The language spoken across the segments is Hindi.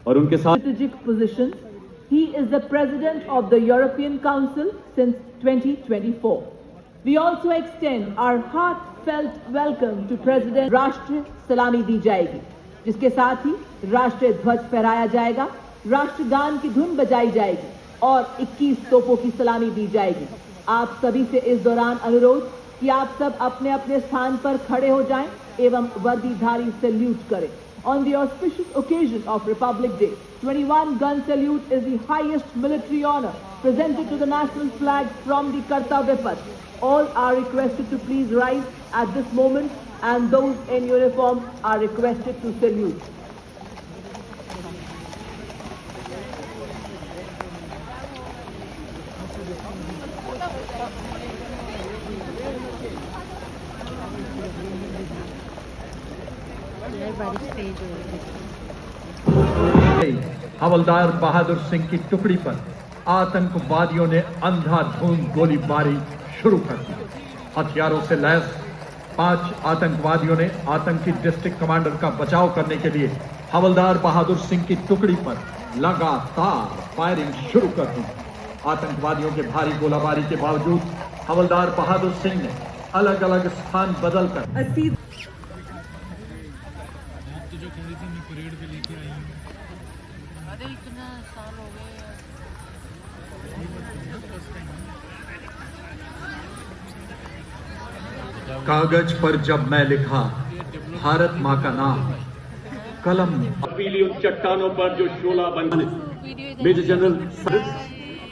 और उनके साथ strategic positions. He is the president of the European Council since 2024. We also extend our heartfelt welcome to President. राष्ट्रीय सलामी दी जाएगी, जिसके साथ ही राष्ट्रीय ध्वज फहराया जाएगा, राष्ट्रगान की धुन बजाई जाएगी और 21 तोपों की सलामी दी जाएगी। आप सभी से इस दौरान अनुरोध कि आप सब अपने अपने स्थान पर खड़े हो जाएं एवं वर्दीधारी सैल्यूट करें। On the auspicious occasion of Republic Day, 21 gun salute is the highest military honor presented to the national flag from the Kartavya Path. All are requested to please rise at this moment, and those in uniform are requested to salute. हवलदार बहादुर सिंह की टुकड़ी पर आतंकवादियों ने अंधाधुंध गोलीबारी शुरू कर दी। हथियारों से लैस 5 आतंकवादियों ने आतंकी डिस्ट्रिक्ट कमांडर का बचाव करने के लिए हवलदार बहादुर सिंह की टुकड़ी पर लगातार फायरिंग शुरू कर दी। आतंकवादियों के भारी गोलाबारी के बावजूद हवलदार बहादुर सिंह ने अलग अलग स्थान बदलकर इतना साल हो गए। कागज पर जब मैं लिखा भारत माँ का नाम, कलम पीली उन चट्टानों पर जो शोला बने, मेजर जनरल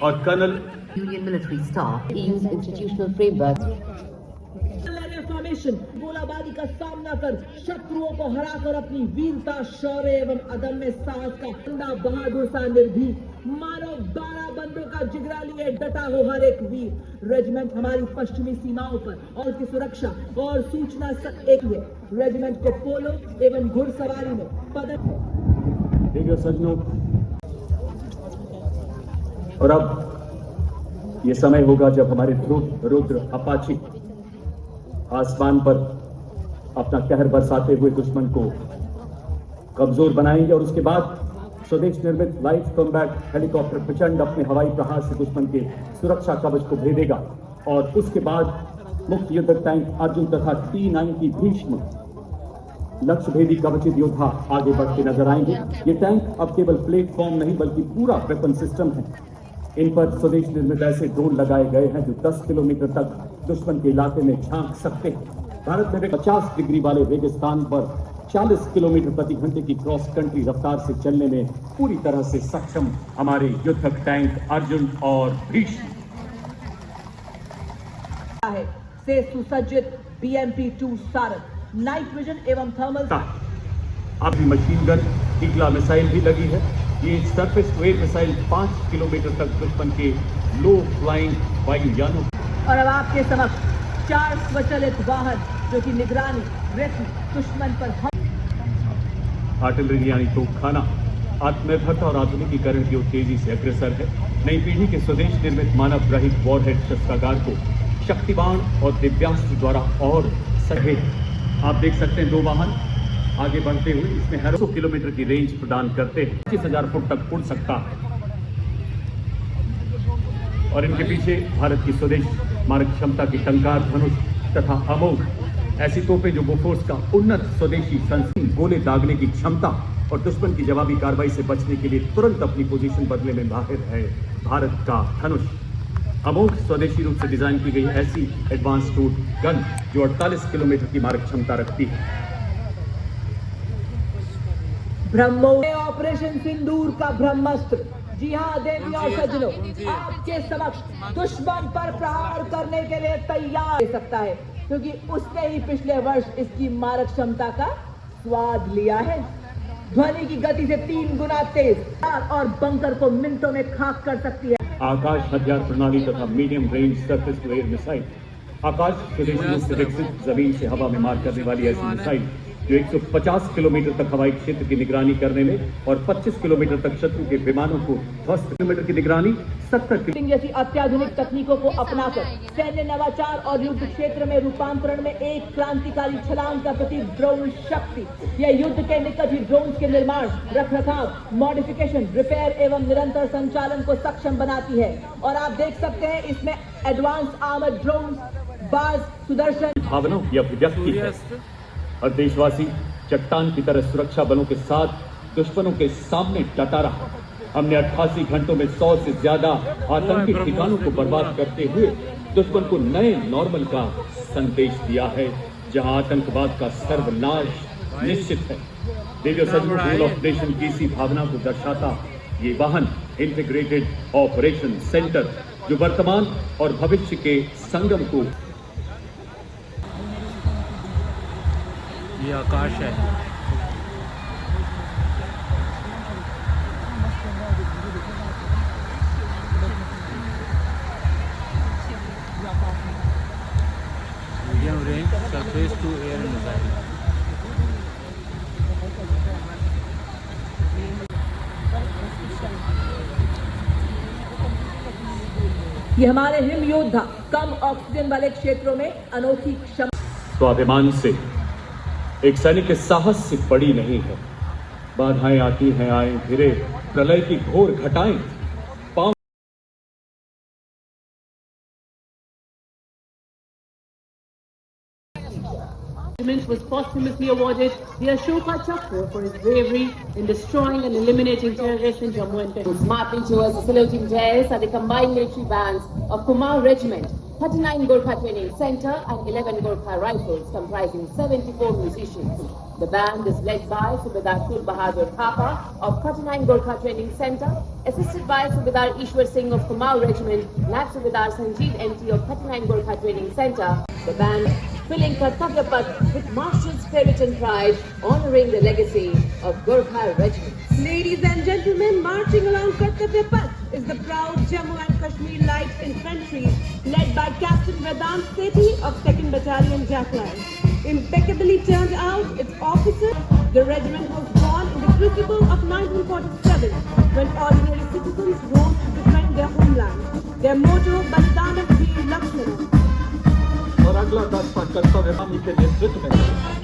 और colonel Union military staff EU's institutional framework. गोलाबारी का सामना कर शत्रुओं को हराकर अपनी वीरता, शौर्य एवं अदम्य साहस का ठंडा बहादुर सा निर्भीक मानव 12 बंदों का जिगरा लिए डटा हो हर एक वीर। रेजिमेंट हमारी पश्चिमी सीमाओं पर और की सुरक्षा और सूचना एक है। रेजिमेंट को पोलो एवं घुड़सवारी में पदक है। सज्जनों, और अब ये समय होगा जब हमारे ध्रुव रुद्र अपाची आसमान पर अपना कहर बरसाते हुए दुश्मन को कमजोर बनाएंगे और उसके बाद स्वदेश निर्मित लाइट कॉम्बैट हेलीकॉप्टर प्रचंड अपने हवाई प्रहार से दुश्मन के सुरक्षा कवच को भेदेगा और उसके बाद मुक्त युद्धक टैंक अर्जुन तथा T-90 भीष्म लक्ष्य भेदी कवचित योद्धा आगे बढ़ते नजर आएंगे। ये टैंक अब केवल प्लेटफॉर्म नहीं बल्कि पूरा वेपन सिस्टम है। इन पर स्वदेश निर्मित ऐसे ड्रोन लगाए गए हैं जो 10 किलोमीटर तक दुश्मन के इलाके में झांक सकते हैं। भारत में 50 डिग्री वाले रेगिस्तान पर 40 किलोमीटर प्रति घंटे की क्रॉस कंट्री रफ्तार से चलने में पूरी तरह से सक्षम हमारे युद्धक टैंक अर्जुन और भीष्म से सुसज्जित BMP-2 सारथ नाइट विजन एवं थर्मल। अभी मशीन गन ईगला मिसाइल भी लगी है। ये surface to air missile 5 kilometre तक दुश्मन के लो फ्लाइंग वायुयानों। और अब आपके समक्ष 4 स्वचालित वाहन जो कि निगरानी रेस्क्यू दुश्मन पर आर्टिलरी यानी तोपखाना आत्मनिर्भरता और आधुनिकीकरण की ओर तेजी से अग्रसर है। नई पीढ़ी के स्वदेश निर्मित मानव रहित वॉरहेड शस्त्रागार को शक्तिबाण और दिव्यास्त्र द्वारा और सहेज। आप देख सकते हैं 2 वाहन आगे बढ़ते हुए इसमें हर 100 किलोमीटर की रेंज प्रदान करते हैं। 25,000 फुट तक उड़ सकता है और इनके पीछे भारत की स्वदेश मारक क्षमता की टंकार धनुष तथा अमोघ ऐसी तोपें जो बोफोर्स का उन्नत स्वदेशी संस्कृत गोले दागने की क्षमता और दुश्मन की जवाबी कार्रवाई से बचने के लिए तुरंत अपनी पोजीशन बदलने में माहिर है। भारत का धनुष अमोघ स्वदेशी रूप से डिजाइन की गई ऐसी एडवांस टूट गन जो 48 किलोमीटर की मारक क्षमता रखती है। ब्रह्मोस ऑपरेशन सिंदूर का ब्रह्मास्त्र। जी हाँ देवी और सज्जनों, आपके समक्ष दुश्मन पर प्रहार करने के लिए तैयार हो सकता है, क्योंकि उसने ही पिछले वर्ष इसकी मारक क्षमता का स्वाद लिया है। ध्वनि की गति से 3 गुना तेज और बंकर को मिनटों में खाक कर सकती है। आकाश हथियार प्रणाली तथा medium range surface to air missile. Akash स्वदेशी रूप से विकसित जमीन से हवा में मार करने वाली ऐसी मिसाइल जो 150 किलोमीटर तक हवाई क्षेत्र की निगरानी करने में और 25 किलोमीटर तक शत्रु के विमानों को ध्वस्त किलोमीटर की निगरानी 70 किलोमीटर जैसी अत्याधुनिक तकनीकों को अपनाकर सैन्य नवाचार और युद्ध क्षेत्र में रूपांतरण में एक क्रांतिकारी छलांग का प्रतीक ड्रोन शक्ति। यह युद्ध के निकट ही ड्रोन के निर्माण, रखरखाव, मॉडिफिकेशन, रिपेयर एवं निरंतर संचालन को सक्षम बनाती है। और आप देख सकते हैं इसमें एडवांस आर्मर्ड ड्रोन, बाज, सुदर्शन भावनाओं की अभिव्यक्ति है और देशवासी चट्टान की तरह सुरक्षा बलों के साथ दुश्मनों के सामने डटा रहा। हमने 88 घंटों में 100 से ज्यादा आतंकी ठिकानों को बर्बाद करते हुए दुश्मन को नए नॉर्मल का संदेश दिया है, जहां आतंकवाद का सर्वनाश निश्चित है। देखिए सचमुच रूल ऑफ नेशन की इसी भावना को दर्शाता ये वाहन इंटीग्रेटेड ऑपरेशन सेंटर, जो वर्तमान और भविष्य के संगम को ये आकाश है। Medium range surface to air missile. ये हमारे हिम योद्धा कम ऑक्सीजन वाले क्षेत्रों में अनोखी क्षमता स्वाभिमान से एक सैनिक के साहस से बड़ी नहीं है। बाधाएं आती हैं, आए फिरे, प्रलय की घोर घटाएं पांव Was posthumously awarded the Ashoka Chakra for his bravery in destroying and eliminating terrorists in Jammu and Kashmir. Marching towards the saluting dais are the combined military bands of Kumar Regiment, 39 Gorkha Training Center and 11 Gorkha Rifles comprising 74 musicians. The band is led by Subedar Shur Bahadur Thapa of 39 Gorkha Training Center, assisted by Subedar Ishwar Singh of Kumar Regiment, Lab Subedar Sanjeev NT of 39 Gorkha Training Center. The band filling Kartavya Path with martial spirit and pride, honoring the legacy of Gorkha Regiment. Ladies and gentlemen, marching along Kartavya Path is the proud Jammu and Kashmir Light Infantry, led by Captain Vedant Sethi of 2nd Battalion Jacklines. Impeccably turned out its officers, the regiment was born in the crucible of 1947, when ordinary citizens rose to defend their homeland. Their motto, Balidanam Veer Lakshmana. और अगला दस्ता कर्तव्य के नेतृत्व में